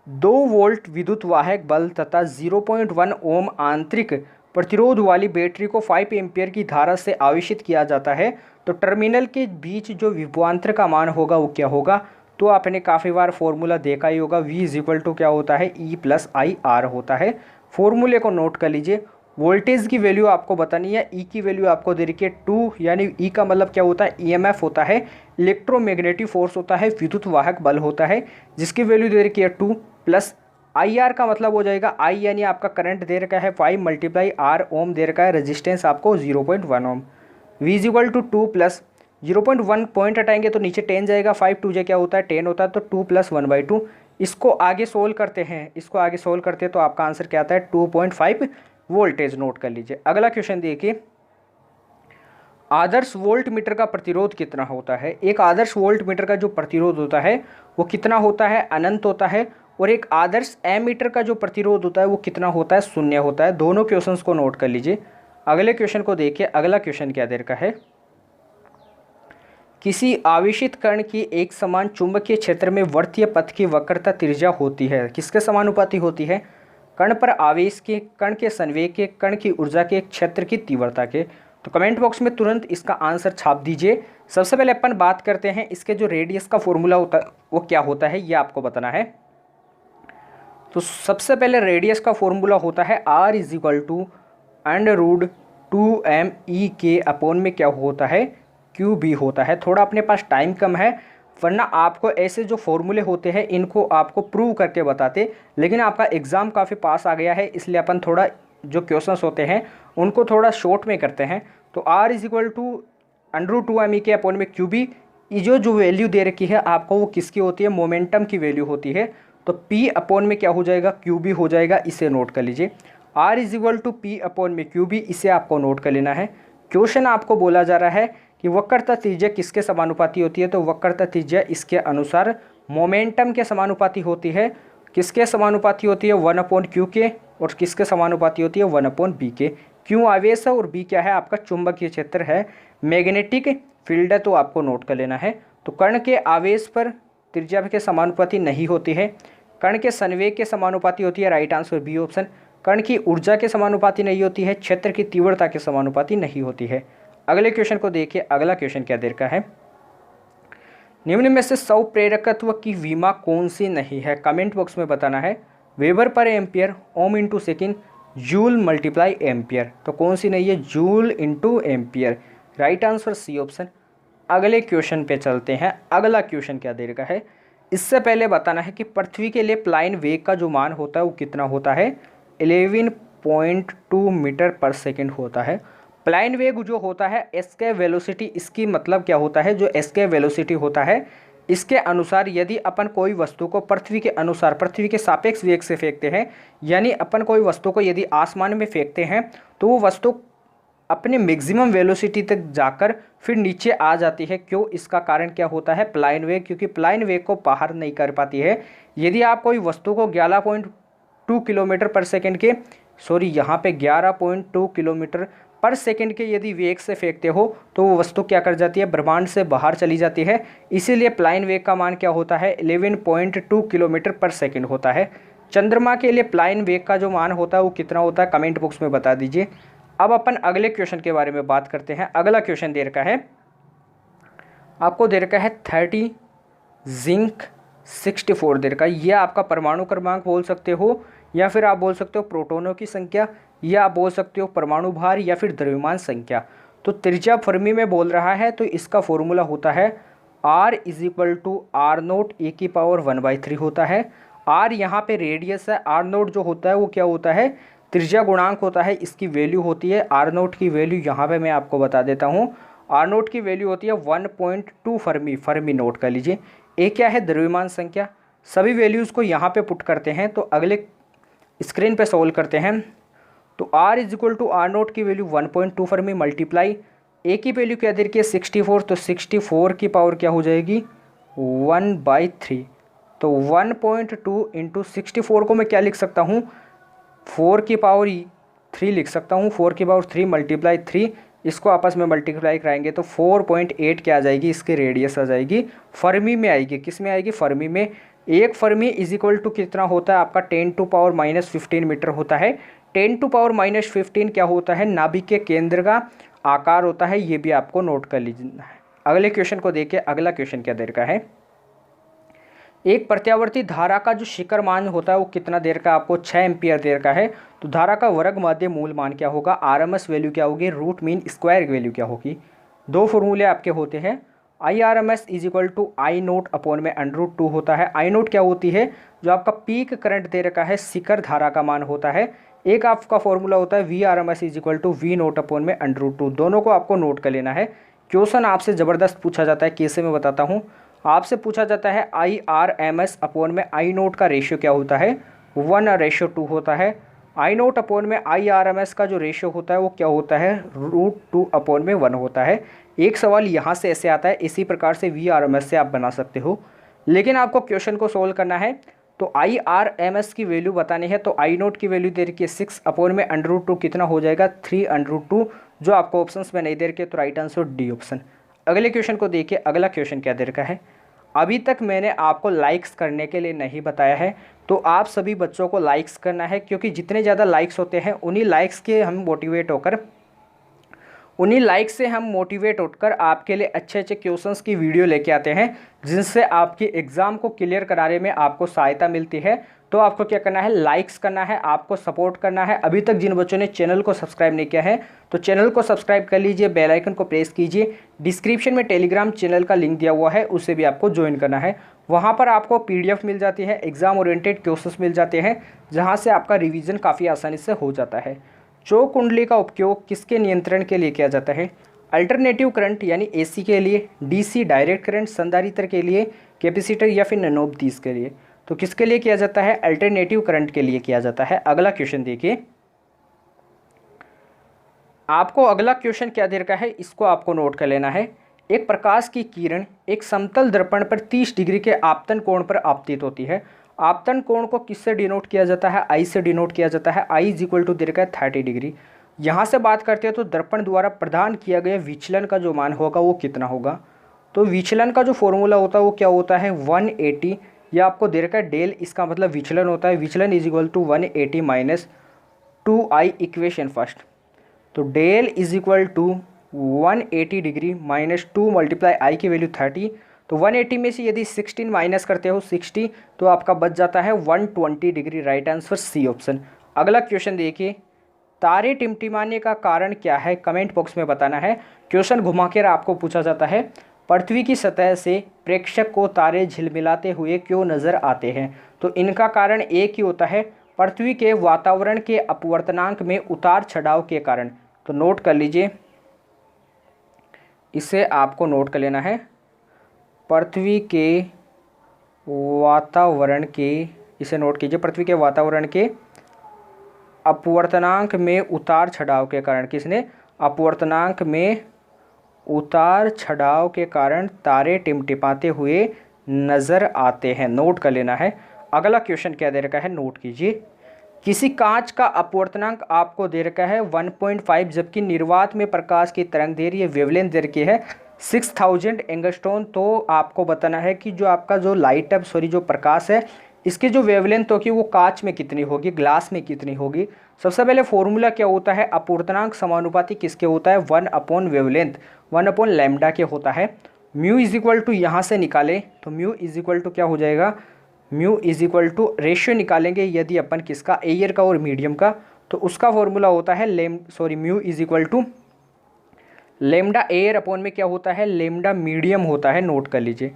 2 वोल्ट विद्युत वाहक बल तथा 0.1 ओम आंतरिक प्रतिरोध वाली बैटरी को 5 एम्पियर की धारा से आवेशित किया जाता है, तो टर्मिनल के बीच जो विभवांतर का मान होगा वो क्या होगा। तो आपने काफ़ी बार फॉर्मूला देखा ही होगा, v इज इक्वल टू क्या होता है, E प्लस आई आर होता है। फॉर्मूले को नोट कर लीजिए। वोल्टेज की वैल्यू आपको बतानी है, E की वैल्यू आपको दे रखी है 2, यानी E का मतलब क्या होता है, EMF होता है, इलेक्ट्रोमैग्नेटिक फोर्स होता है, विद्युत वाहक बल होता है, जिसकी वैल्यू दे रखी है 2, प्लस IR का मतलब हो जाएगा I यानी आपका करंट दे रखा है 5 मल्टीप्लाई R ओम दे रखा है, रेजिस्टेंस आपको 0.1 ohm. V is equal to 2 plus 0.1 point हटाएंगे तो नीचे 10 जाएगा, 5 2 क्या होता है 10 होता है, तो 2 प्लस 1/2। इसको आगे सोल्व करते हैं, तो आपका आंसर क्या आता है, 2.5 वोल्टेज। नोट कर लीजिए। अगला क्वेश्चन देखिए, आदर्श वोल्ट मीटर का प्रतिरोध कितना होता है। एक आदर्श वोल्ट मीटर का जो प्रतिरोध होता है वो कितना होता है, अनंत होता है। और एक आदर्श एमीटर का जो प्रतिरोध होता है वो कितना होता है, 0 होता है। दोनों क्वेश्चंस को नोट कर लीजिए। अगले क्वेश्चन को देखिए। अगला क्वेश्चन क्या दे रखा है, किसी आवेशित कण की एक समान चुंबकीय क्षेत्र में वर्तीय पथ की वक्रता त्रिज्या होती है, किसके समानुपाती होती है, कण पर आवेश के, कण के संवेग के, कण की ऊर्जा के, क्षेत्र की तीव्रता के। तो कमेंट बॉक्स में तुरंत इसका आंसर छाप दीजिए। सबसे पहले अपन बात करते हैं इसके जो रेडियस का फॉर्मूला होता है वो क्या होता है, ये आपको बताना है। तो सबसे पहले रेडियस का फॉर्मूला होता है r is equal to √2m/e upon में क्या होता है QB होता है। थोड़ा अपने पास टाइम कम है, वरना आपको ऐसे जो फॉर्मूले होते हैं इनको आपको प्रूव करके बताते, लेकिन आपका एग्ज़ाम काफ़ी पास आ गया है, इसलिए अपन थोड़ा जो क्वेश्चंस होते हैं उनको थोड़ा शॉर्ट में करते हैं। तो r is equal to √2m/e upon में QB, जो वैल्यू दे रखी है आपको वो किसकी होती है, मोमेंटम की वैल्यू होती है। तो P अपॉन में क्या हो जाएगा, QB हो जाएगा। इसे नोट कर लीजिए, r is equal to P upon में QB, इसे आपको नोट कर लेना है। क्वेश्चन आपको बोला जा रहा है कि वक्रता त्रिज्या किसके समानुपाती होती है, तो वक्रता त्रिज्या इसके अनुसार मोमेंटम के समानुपाती होती है। किसके समानुपाती होती है, 1/q के, और किसके समानुपाती होती है, 1/b के। q आवेश है और b क्या है, आपका चुंबकीय क्षेत्र है, मैग्नेटिक फील्ड है, तो आपको नोट कर लेना है। तो कण के आवेश पर त्रिज्या के समानुपाती नहीं होती है, कण के संवेग के समानुपाती होती है, राइट आंसर बी ऑप्शन। कण की ऊर्जा के समानुपाती नहीं होती है, क्षेत्र की तीव्रता के समानुपाती नहीं होती है। अगले क्वेश्चन को देखिए, अगला क्वेश्चन क्या दे रखा है, निम्न में से सौ प्रेरकत्व की विमा कौन सी नहीं है, कमेंट बॉक्स में बताना है। वेबर पर ampere, ohm into second, joule multiply ampere, तो कौन सी नहीं है, joule into ampere, right answer C option. अगले क्वेश्चन पे चलते हैं। अगला क्वेश्चन क्या दे रखा है, इससे पहले बताना है कि पृथ्वी के लिए प्लाइन वेग का जो मान होता है वो कितना होता है, 11.2 मीटर पर सेकेंड होता है। प्लाइन वेग जो होता है एस्केप वेलोसिटी, इसकी मतलब क्या होता है, जो एस्केप वेलोसिटी होता है इसके अनुसार यदि अपन कोई वस्तु को पृथ्वी के अनुसार, पृथ्वी के सापेक्ष वेग से फेंकते हैं, यानी अपन कोई वस्तु को यदि आसमान में फेंकते हैं तो वो वस्तु अपने मैक्सिमम वेलोसिटी तक जाकर फिर नीचे आ जाती है। क्यों, इसका कारण क्या होता है, प्लाइन वेग, क्योंकि प्लाइन वेग को बाहर नहीं कर पाती है। यदि आप कोई वस्तु को 11.2 किलोमीटर पर सेकेंड के, यहाँ पे 11.2 किलोमीटर पर सेकेंड के यदि वेग से फेंकते हो तो वो वस्तु क्या कर जाती है, ब्रह्मांड से बाहर चली जाती है। इसीलिए प्लाइन वेग का मान क्या होता है, 11.2 किलोमीटर पर सेकेंड होता है। चंद्रमा के लिए प्लाइन वेग का जो मान होता है वो कितना होता है, कमेंट बॉक्स में बता दीजिए। अब अपन अगले क्वेश्चन के बारे में बात करते हैं। अगला क्वेश्चन दे रखा है, आपको दे रखा है 30, जिंक 64 दे रखा है। यह आपका परमाणु क्रमांक बोल सकते हो, या फिर आप बोल सकते हो प्रोटॉनों की संख्या, या आप बोल सकते हो परमाणु भार, या फिर द्रव्यमान संख्या। तो त्रिज्या फर्मी में बोल रहा है, तो इसका फॉर्मूला होता है r is equal to r0 e⁻1/3 होता है। r यहाँ पे रेडियस है, r0 जो होता है वो क्या होता है, त्रिज्या गुणांक होता है, इसकी वैल्यू होती है, r0 की वैल्यू यहाँ पे मैं आपको बता देता हूँ, r0 की वैल्यू होती है 1.2 फर्मी नोट कर लीजिए। ए क्या है, द्रव्यमान संख्या। सभी वैल्यूज़ को यहाँ पे पुट करते हैं, तो अगले स्क्रीन पे सॉल्व करते हैं। तो r is equal to r0 की वैल्यू 1.2 फर्मी मल्टीप्लाई ए की वैल्यू क्या दे रखी है 64, तो 64 की पावर क्या हो जाएगी 1/3। तो 1.2 इंटू 64 को मैं क्या लिख सकता हूँ, 4 की पावर 3 लिख सकता हूँ। 4 की पावर 3 मल्टीप्लाई 3, इसको आपस में मल्टीप्लाई कराएंगे तो 4.8 क्या आ जाएगी, इसकी रेडियस आ जाएगी, फर्मी में आएगी। किस में आएगी, फर्मी में। एक फर्मी इज इक्वल टू कितना होता है आपका 10⁻⁻15 मीटर होता है। 10⁻⁻15 क्या होता है, नाभिक के केंद्र का आकार होता है, ये भी आपको नोट कर लीजिए। अगले क्वेश्चन को देखिए, अगला क्वेश्चन क्या देर का है, एक प्रत्यावर्ती धारा का जो शिखर मान होता है वो कितना देर का, आपको 6 एम्पियर देर का है। तो धारा का वर्ग माध्य मूल मान क्या होगा, आरएमएस वैल्यू क्या होगी, रूट मीन स्क्वायर वैल्यू क्या होगी। दो फॉर्मूले आपके होते हैं, I R M S is equal to I naught upon में √2 होता है। आई नोट क्या होती है, जो आपका पीक करंट दे रखा है, शिखर धारा का मान होता है। एक आपका फॉर्मूला होता है V R M S is equal to V naught upon में √2। दोनों को आपको नोट कर लेना है। क्वेश्चन आपसे ज़बरदस्त पूछा जाता है, कैसे मैं बताता हूँ। आपसे पूछा जाता है I R M S upon में आई नोट का रेशियो क्या होता है, 1:2 होता है। आई नोट अपॉन में आई आर एम एस का जो रेशियो होता है वो क्या होता है, √2 अपॉन में 1 होता है। एक सवाल यहाँ से ऐसे आता है, इसी प्रकार से वी आर एम एस से आप बना सकते हो, लेकिन आपको क्वेश्चन को सोल्व करना है। तो आई आर एम एस की वैल्यू बतानी है, तो आई नोट की वैल्यू दे रखी है 6 अपॉन में √2 कितना हो जाएगा 3√2, जो आपको ऑप्शंस में नहीं दे रखे, तो राइट आंसर डी ऑप्शन। अगले क्वेश्चन को देखिए, अगला क्वेश्चन क्या दे रखा है। अभी तक मैंने आपको लाइक्स करने के लिए नहीं बताया है, तो आप सभी बच्चों को लाइक्स करना है, क्योंकि जितने ज़्यादा लाइक्स होते हैं उन्हीं लाइक्स से हम मोटिवेट होकर आपके लिए अच्छे अच्छे क्वेश्चंस की वीडियो लेके आते हैं, जिनसे आपकी एग्ज़ाम को क्लियर कराने में आपको सहायता मिलती है। तो आपको क्या करना है, लाइक्स करना है, आपको सपोर्ट करना है। अभी तक जिन बच्चों ने चैनल को सब्सक्राइब नहीं किया है तो चैनल को सब्सक्राइब कर लीजिए, बेल आइकन को प्रेस कीजिए। डिस्क्रिप्शन में टेलीग्राम चैनल का लिंक दिया हुआ है, उससे भी आपको ज्वाइन करना है। वहाँ पर आपको PDF मिल जाती है, एग्जाम ओरिएंटेड क्वेश्चंस मिल जाते हैं, जहाँ से आपका रिवीजन काफ़ी आसानी से हो जाता है। चौक कुंडली का उपयोग किसके नियंत्रण के लिए किया जाता है? अल्टरनेटिव करंट यानी AC के लिए, DC डायरेक्ट करंट संधारित्र के लिए, कैपेसिटर या फिर नैनोबतीस के लिए। तो किसके लिए किया जाता है? अल्टरनेटिव करंट के लिए किया जाता है। अगला क्वेश्चन देखिए, आपको अगला क्वेश्चन क्या दे रखा है, इसको आपको नोट कर लेना है। एक प्रकाश की किरण एक समतल दर्पण पर 30 डिग्री के आपतन कोण पर आपतित होती है। आपतन कोण को किससे डिनोट किया जाता है? I से डिनोट किया जाता है। I इज इक्वल टू दे रखा है 30 डिग्री। यहाँ से बात करते हैं तो दर्पण द्वारा प्रदान किया गया विचलन का जो मान होगा वो कितना होगा? तो विचलन का जो फॉर्मूला होता है वो क्या होता है? 180। या आपको दे रखा है डेल, इसका मतलब विचलन होता है। विचलन is equal to 180 minus 2I equation first. तो del is equal to 180 degree minus 2 multiply I की वैल्यू 30। तो 180 में से यदि 16 माइनस करते हो 60 तो आपका बच जाता है 120 degree. Right answer C option. अगला क्वेश्चन देखिए, तारे टिमटिमाने का कारण क्या है? कमेंट बॉक्स में बताना है। क्वेश्चन घुमाकर आपको पूछा जाता है, पृथ्वी की सतह से प्रेक्षक को तारे झिलमिलाते हुए क्यों नजर आते हैं? तो इनका कारण एक ही होता है, पृथ्वी के वातावरण के अपवर्तनांक में उतार चढ़ाव के कारण। तो नोट कर लीजिए, इसे आपको नोट कर लेना है। पृथ्वी के वातावरण के, इसे नोट कीजिए, पृथ्वी के वातावरण के अपवर्तनांक में उतार चढ़ाव के कारण। किसने? अपवर्तनांक में उतार चढ़ाव के कारण तारे टिमटिमाते हुए नज़र आते हैं। नोट कर लेना है। अगला क्वेश्चन क्या दे रखा है, नोट कीजिए। किसी कांच का अपवर्तनांक आपको दे रखा है 1.5, जबकि निर्वात में प्रकाश की तरंग दैर्घ्य वेवलेंथ दे रखी है 6000 एंगस्ट्रॉम। तो आपको बताना है कि जो आपका जो लाइट है, जो प्रकाश है, इसकी जो वेवलेंथ होगी वो कांच में कितनी होगी, ग्लास में कितनी होगी। सबसे पहले फॉर्मूला क्या होता है? अपवर्तनांक समानुपाती किसके होता है? 1 वेवलेंथ, 1 लैम्डा के होता है। म्यू इज इक्वल टू यहाँ से निकालें तो म्यू इज इक्वल टू क्या हो जाएगा? Mu is equal to ratio निकालेंगे यदि अपन किसका, एयर का और मीडियम का, तो उसका फॉर्मूला होता है mu is equal to lambda air upon में क्या होता है? लेमडा मीडियम होता है। नोट कर लीजिए।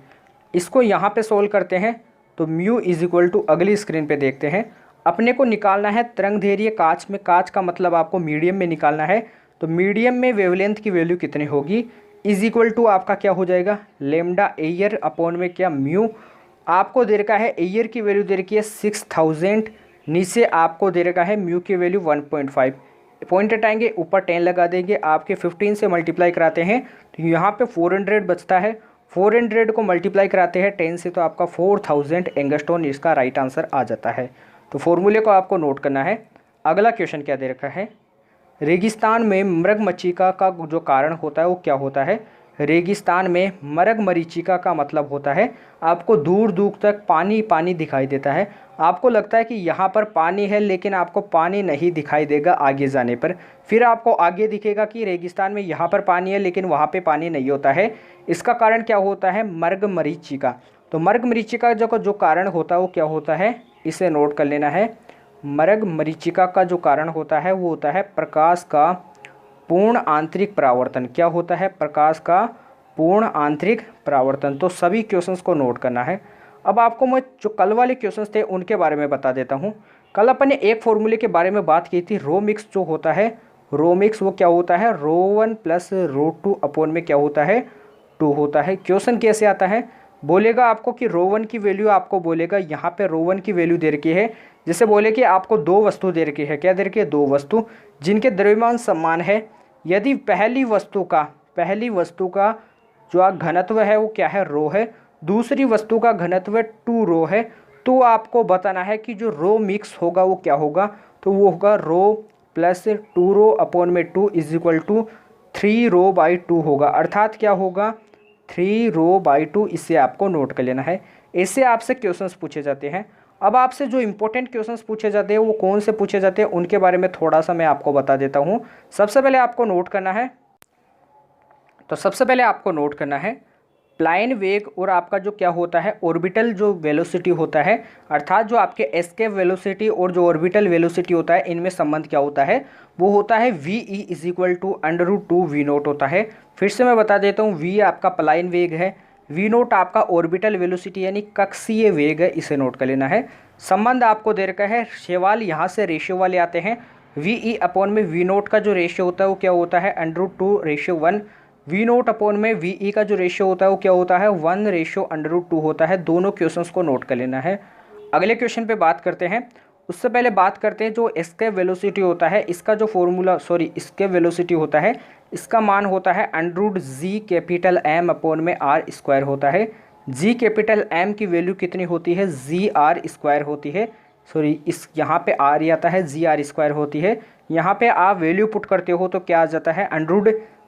इसको यहाँ पे सोल्व करते हैं तो म्यू इज इक्वल टू, अगली स्क्रीन पे देखते हैं, अपने को निकालना है तरंग दैर्घ्य कांच में। कांच का मतलब आपको मीडियम में निकालना है। तो मीडियम में वेवलेंथ की वैल्यू कितनी होगी? इज इक्वल टू आपका क्या हो जाएगा? लेमडा एयर अपॉन में क्या, म्यू। आपको दे रखा है एयर की वैल्यू दे रखी है 6000, नीचे आपको दे रखा है म्यू की वैल्यू 1.5। पॉइंट हटाएंगे, ऊपर 10 लगा देंगे, आपके 15 से मल्टीप्लाई कराते हैं तो यहाँ पे 400 बचता है। 400 को मल्टीप्लाई कराते हैं 10 से तो आपका 4000 एंगस्ट्रॉम इसका राइट आंसर आ जाता है। तो फॉर्मूले को आपको नोट करना है। अगला क्वेश्चन क्या दे रखा है, रेगिस्तान में मृगमरीचिका का जो कारण होता है वो क्या होता है? रेगिस्तान में मृगमरीचिका का मतलब होता है आपको दूर दूर तक पानी पानी दिखाई देता है। आपको लगता है कि यहाँ पर पानी है लेकिन आपको पानी नहीं दिखाई देगा आगे जाने पर। फिर आपको आगे दिखेगा कि रेगिस्तान में यहाँ पर पानी है लेकिन वहाँ पे पानी नहीं होता है। इसका कारण क्या होता है? मृगमरीचिका। तो मृगमरीचिका जो कारण होता है वो क्या होता है? इसे नोट कर लेना है। मृगमरीचिका का जो कारण होता है वो होता है प्रकाश का पूर्ण आंतरिक परावर्तन। क्या होता है? प्रकाश का पूर्ण आंतरिक परावर्तन। तो सभी क्वेश्चंस को नोट करना है। अब आपको मैं जो कल वाले क्वेश्चंस थे उनके बारे में बता देता हूँ। कल अपन ने एक फॉर्मूले के बारे में बात की थी, रो मिक्स जो होता है, रो मिक्स वो क्या होता है? ρ1 प्लस ρ2 अपॉन में क्या होता है? 2 होता है। क्वेश्चन कैसे आता है? बोलेगा आपको कि ρ1 की वैल्यू, आपको बोलेगा यहाँ पे ρ1 की वैल्यू दे रखी है। जैसे बोले कि आपको 2 वस्तु दे रखी है। क्या दे रखी है? 2 वस्तु जिनके द्रव्यमान समान है। यदि पहली वस्तु का जो घनत्व है वो क्या है? रो है। दूसरी वस्तु का घनत्व 2 रो है। तो आपको बताना है कि जो रो मिक्स होगा वो क्या होगा? तो वो होगा रो प्लस 2 रो अपॉन में 2 is equal to 3 rho by 2 होगा। अर्थात क्या होगा? 3 रो बाई 2। इससे आपको नोट कर लेना है। इससे आपसे क्वेश्चंस पूछे जाते हैं। अब आपसे जो इंपॉर्टेंट क्वेश्चंस पूछे जाते हैं वो कौन से पूछे जाते हैं उनके बारे में थोड़ा सा मैं आपको बता देता हूँ। सबसे पहले आपको नोट करना है प्लाइन वेग और आपका जो क्या होता है ऑर्बिटल जो वेलोसिटी होता है, अर्थात जो आपके एस्केप वेलोसिटी और जो ऑर्बिटल वेलोसिटी होता है, इनमें संबंध क्या होता है, वो होता है V E is equal to √2 v0 होता है। फिर से मैं बता देता हूँ, वी आपका प्लाइन वेग है, v0 आपका ऑर्बिटल वेलोसिटी यानी कक्षीय वेग है, इसे नोट कर लेना है। संबंध आपको दे रखा है, सवाल यहाँ से रेशियो वाले आते हैं। वी ई अपॉन में v0 का जो रेशियो होता है वो क्या होता है, √2:1। v0 अपॉन में वी ई का जो रेशियो होता है वो क्या होता है, 1:√2 होता है। दोनों क्वेश्चंस को नोट कर लेना है। अगले क्वेश्चन पे बात करते हैं। उससे पहले बात करते हैं जो एस्केप वेलोसिटी होता है, इसका जो फॉर्मूला एस्केप वेलोसिटी होता है, इसका मान होता है √G⁻M अपॉन में r² होता है। G⁻M की वैल्यू कितनी होती है, GR² होती है। इस यहाँ पे r ही आता है, GR² होती है। यहाँ पे आप वैल्यू पुट करते हो तो क्या आ जाता है,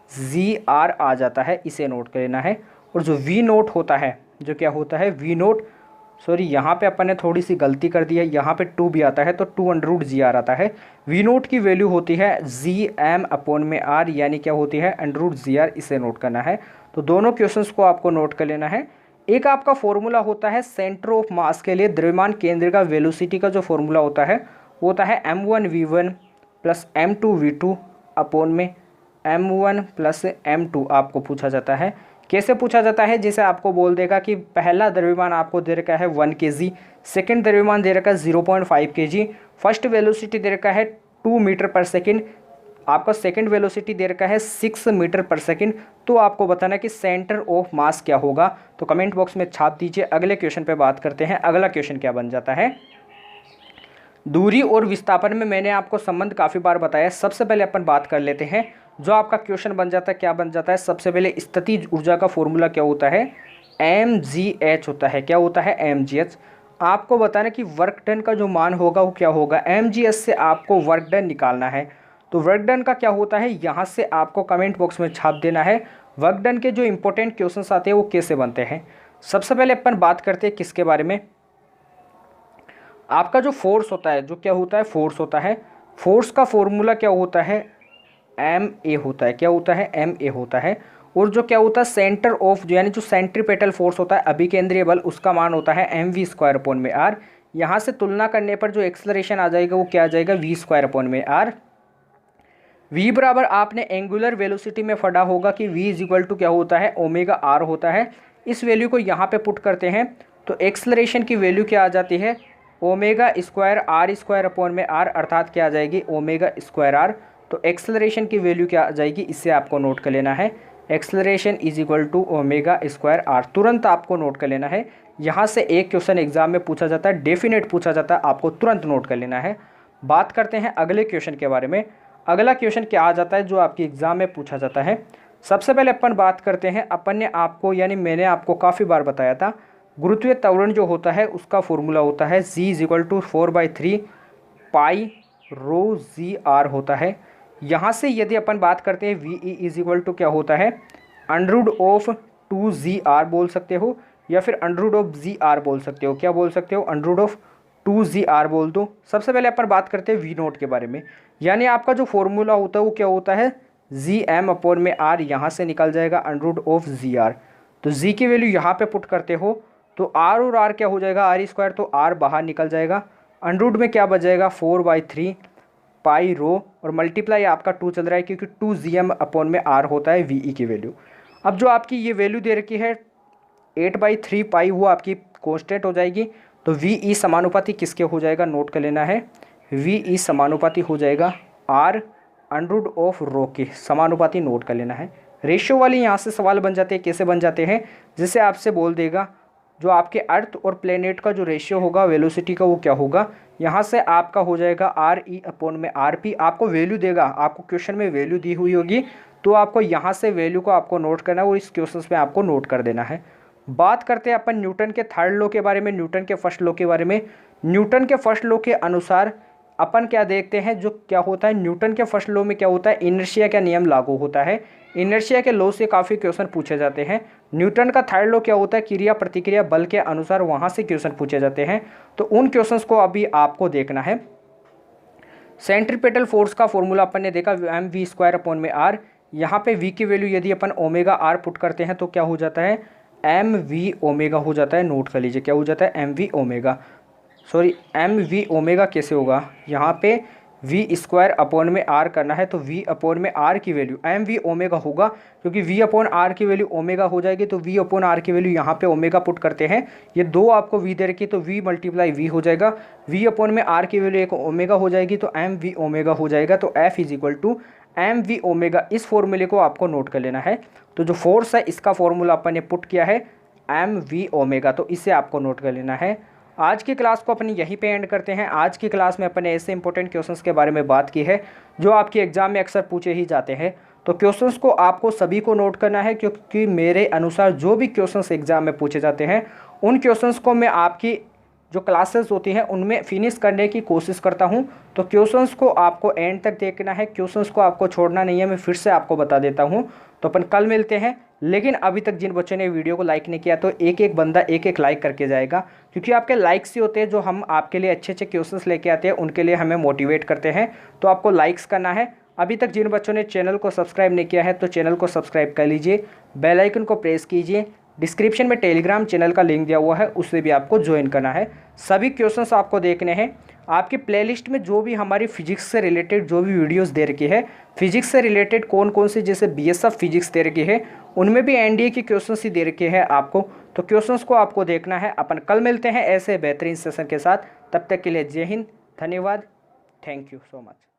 √GR आ जाता है, इसे नोट कर लेना है। और जो V0 होता है, जो क्या होता है V0, यहाँ पे अपन ने थोड़ी सी गलती कर दी है, यहाँ पे 2 भी आता है तो 2√GR आता है। V0 की वैल्यू होती है GM अपॉन में R, यानी क्या होती है √GR, इसे नोट करना है। तो दोनों क्वेश्चंस को आपको नोट कर लेना है। एक आपका फॉर्मूला होता है सेंटर ऑफ मास के लिए, द्रव्यमान केंद्र का वेलोसिटी का जो फॉर्मूला होता है वो होता है m1v1 प्लस m2v2 अपॉन में m1 प्लस m2 आपको पूछा जाता है। कैसे पूछा जाता है, जैसे आपको बोल देगा कि पहला द्रव्यमान आपको दे रखा है 1 kg, सेकेंड द्रव्यमान दे रखा है 0.5 kg, फर्स्ट वेलोसिटी दे रखा है 2 मीटर पर सेकेंड, आपका सेकंड वेलोसिटी दे रखा है 6 मीटर पर सेकंड। तो आपको बताना कि सेंटर ऑफ मास क्या होगा, तो कमेंट बॉक्स में छाप दीजिए। अगले क्वेश्चन पे बात करते हैं। अगला क्वेश्चन क्या बन जाता है, दूरी और विस्थापन में मैंने आपको संबंध काफ़ी बार बताया। सबसे पहले अपन बात कर लेते हैं, जो आपका क्वेश्चन बन जाता है क्या बन जाता है। सबसे पहले स्थितिज ऊर्जा का फॉर्मूला क्या होता है, mgh होता है। क्या होता है, mgh। आपको बताना कि वर्क डन का जो मान होगा वो क्या होगा, mgh से आपको वर्क डन निकालना है। तो वर्क डन का क्या होता है, यहाँ से आपको कमेंट बॉक्स में छाप देना है। वर्क डन के जो इंपॉर्टेंट क्वेश्चंस आते हैं वो कैसे बनते हैं। सबसे पहले अपन बात करते हैं किसके बारे में, आपका जो फोर्स होता है, जो क्या होता है फोर्स होता है, फोर्स का फॉर्मूला क्या होता है, ma होता है। क्या होता है, ma होता है। और जो क्या होता है सेंटर ऑफ, यानी जो सेंट्रीपेटल फोर्स होता है, अभिकेंद्रीय बल, उसका मान होता है mv² अपॉन में r। यहाँ से तुलना करने पर जो एक्सलरेशन आ जाएगा वो क्या आ जाएगा, v² अपॉन में r। v बराबर आपने एंगुलर वेलोसिटी में पढ़ा होगा कि v इज इक्वल टू क्या होता है, ओमेगा r होता है। इस वैल्यू को यहाँ पे पुट करते हैं तो एक्सलरेशन की वैल्यू क्या आ जाती है, ओमेगा² r² अपॉन में r, अर्थात क्या आ जाएगी, ओमेगा²r। तो एक्सलरेशन की वैल्यू क्या आ जाएगी, इससे आपको नोट कर लेना है, एक्सलरेशन इज इक्वल टू ओमेगा²r। तुरंत आपको नोट कर लेना है। यहाँ से एक क्वेश्चन एग्जाम में पूछा जाता है, डेफिनेट पूछा जाता है, आपको तुरंत नोट कर लेना है। बात करते हैं अगले क्वेश्चन के बारे में। अगला क्वेश्चन क्या आ जाता है जो आपकी एग्जाम में पूछा जाता है। सबसे पहले अपन बात करते हैं, अपन ने आपको यानी मैंने आपको काफ़ी बार बताया था, गुरुत्वीय त्वरण जो होता है उसका फॉर्मूला होता है g is equal to 4/3 π ρ(g)r होता है। यहाँ से यदि अपन बात करते हैं V E is equal to क्या होता है, √2gr बोल सकते हो या फिर √g(r) बोल सकते हो। क्या बोल सकते हो, √2gr बोल दो। सबसे पहले अपन बात करते हैं v0 के बारे में, यानी आपका जो फॉर्मूला होता है वो क्या होता है, gm अपॉन में r, यहाँ से निकल जाएगा √gr। तो g की वैल्यू यहाँ पे पुट करते हो तो r और r क्या हो जाएगा, r², तो r बाहर निकल जाएगा। अंडरूट में क्या बच जाएगा, 4/3 π ρ, और मल्टीप्लाई आपका 2 चल रहा है क्योंकि 2gm अपॉन में r होता है वी की वैल्यू। अब जो आपकी ये वैल्यू दे रखी है 8/3 π, वो आपकी कांस्टेंट हो जाएगी। तो वी समानुपाती किसके हो जाएगा, नोट कर लेना है, वी समानुपाती हो जाएगा r √ρ के समानुपाती, नोट कर लेना है। रेशियो वाली यहाँ से सवाल बन जाते हैं, कैसे बन जाते हैं, जैसे आपसे बोल देगा जो आपके अर्थ और प्लेनेट का जो रेशियो होगा वेलोसिटी का वो क्या होगा, यहाँ से आपका हो जाएगा RE अपॉन में RP। आपको वैल्यू देगा, आपको क्वेश्चन में वैल्यू दी हुई होगी तो आपको यहाँ से वैल्यू को आपको नोट करना है और इस क्वेश्चन में आपको नोट कर देना है। बात करते हैं अपन न्यूटन के थर्ड लॉ के बारे में, न्यूटन के फर्स्ट लॉ के बारे में। न्यूटन के फर्स्ट लॉ के अनुसार अपन क्या देखते हैं, जो क्या होता है न्यूटन के फर्स्ट लॉ में क्या होता है, इनर्शिया का नियम लागू होता है। इनर्शिया के लॉ से काफ़ी क्वेश्चन पूछे जाते हैं। न्यूटन का थर्ड लॉ क्या होता है, क्रिया प्रतिक्रिया बल के अनुसार, वहाँ से क्वेश्चन पूछे जाते हैं। तो उन क्वेश्चंस को अभी आपको देखना है। सेंट्रीपेटल फोर्स का फॉर्मूला अपन ने देखा mv² अपॉन में r। यहाँ पे v की वैल्यू यदि अपन ओमेगा r पुट करते हैं तो क्या हो जाता है, एम वी ओमेगा हो जाता है, नोट कर लीजिए क्या हो जाता है, M V omega, sorry M V omega कैसे होगा, यहाँ पे वी स्क्वायर अपॉन में आर करना है, तो वी अपॉन में आर की वैल्यू एम वी ओमेगा होगा, क्योंकि वी अपॉन आर की वैल्यू ओमेगा हो जाएगी, तो वी अपॉन आर की वैल्यू यहाँ पे ओमेगा पुट करते हैं, ये दो आपको वी दे रखी है तो वी मल्टीप्लाई वी हो जाएगा, वी अपॉन में आर की वैल्यू एक ओमेगा हो जाएगी तो एम वी ओमेगा हो जाएगा, तो F is equal to M V omega. इस फॉर्मूले को आपको नोट कर लेना है, तो जो फोर्स है इसका फॉर्मूला अपन ने पुट किया है एम वी ओमेगा, तो इसे आपको नोट कर लेना है। आज की क्लास को अपन यहीं पे एंड करते हैं। आज की क्लास में अपन ने ऐसे इंपॉर्टेंट क्वेश्चंस के बारे में बात की है जो आपके एग्जाम में अक्सर पूछे ही जाते हैं, तो क्वेश्चंस को आपको सभी को नोट करना है, क्योंकि मेरे अनुसार जो भी क्वेश्चंस एग्जाम में पूछे जाते हैं उन क्वेश्चंस को मैं आपकी जो क्लासेस होती हैं उनमें फिनिश करने की कोशिश करता हूं, तो क्वेश्चंस को आपको एंड तक देखना है, क्वेश्चंस को आपको छोड़ना नहीं है। मैं फिर से आपको बता देता हूं, तो अपन कल मिलते हैं। लेकिन अभी तक जिन बच्चों ने वीडियो को लाइक नहीं किया तो एक एक बंदा एक एक लाइक करके जाएगा, क्योंकि आपके लाइक्स ही होते हैं जो हम आपके लिए अच्छे अच्छे क्वेश्चंस लेके आते हैं, उनके लिए हमें मोटिवेट करते हैं, तो आपको लाइक्स करना है। अभी तक जिन बच्चों ने चैनल को सब्सक्राइब नहीं किया है तो चैनल को सब्सक्राइब कर लीजिए, बेल आइकन को प्रेस कीजिए, डिस्क्रिप्शन में टेलीग्राम चैनल का लिंक दिया हुआ है, उससे भी आपको ज्वाइन करना है। सभी क्वेश्चंस आपको देखने हैं। आपकी प्लेलिस्ट में जो भी हमारी फिजिक्स से रिलेटेड जो भी वीडियोस दे रखी है, फिजिक्स से रिलेटेड कौन कौन सी, जैसे बीएसएफ फिजिक्स दे रखी है, उनमें भी एनडीए की क्वेश्चंस ही दे रखे हैं आपको, तो क्वेश्चंस को आपको देखना है। अपन कल मिलते हैं ऐसे बेहतरीन सेशन के साथ, तब तक के लिए जय हिंद, धन्यवाद, थैंक यू सो मच।